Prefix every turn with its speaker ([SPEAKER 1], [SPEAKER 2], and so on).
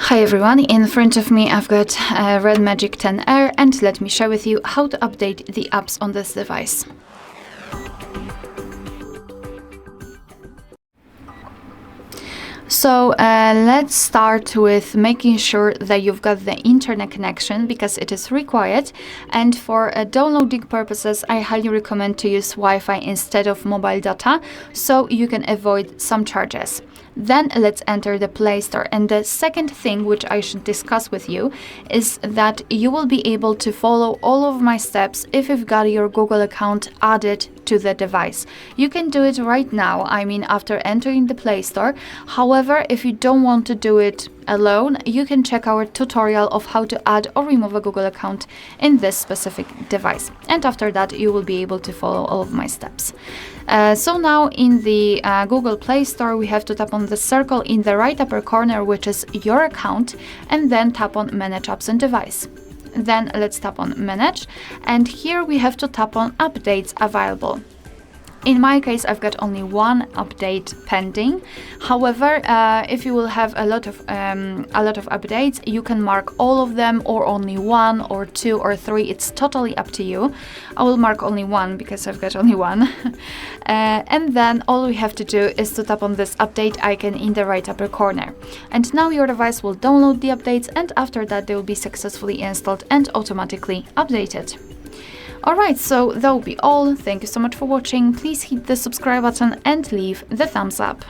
[SPEAKER 1] Hi everyone, in front of me I've got RedMagic 10R and let me share with you how to update the apps on this device. So let's start with making sure that you've got the internet connection because it is required, and for downloading purposes I highly recommend to use Wi-Fi instead of mobile data so you can avoid some charges. Then let's enter the Play Store, and the second thing which I should discuss with you is that you will be able to follow all of my steps if you've got your Google account added to the device. You can do it right now, I mean after entering the Play Store. However, if you don't want to do it alone, you can check our tutorial of how to add or remove a Google account in this specific device, and after that you will be able to follow all of my steps. So now in the Google Play Store we have to tap on the circle in the right upper corner, which is your account, and then tap on Manage Apps and Device. Then let's tap on Manage, and here we have to tap on Updates Available. In my case, I've got only one update pending. However, if you will have a lot of updates, you can mark all of them or only one or two or three. It's totally up to you. I will mark only one because I've got only one. And then all we have to do is to tap on this update icon in the right upper corner. And now your device will download the updates, and after that they will be successfully installed and automatically updated. Alright, so that will be all. Thank you so much for watching. Please hit the subscribe button and leave the thumbs up.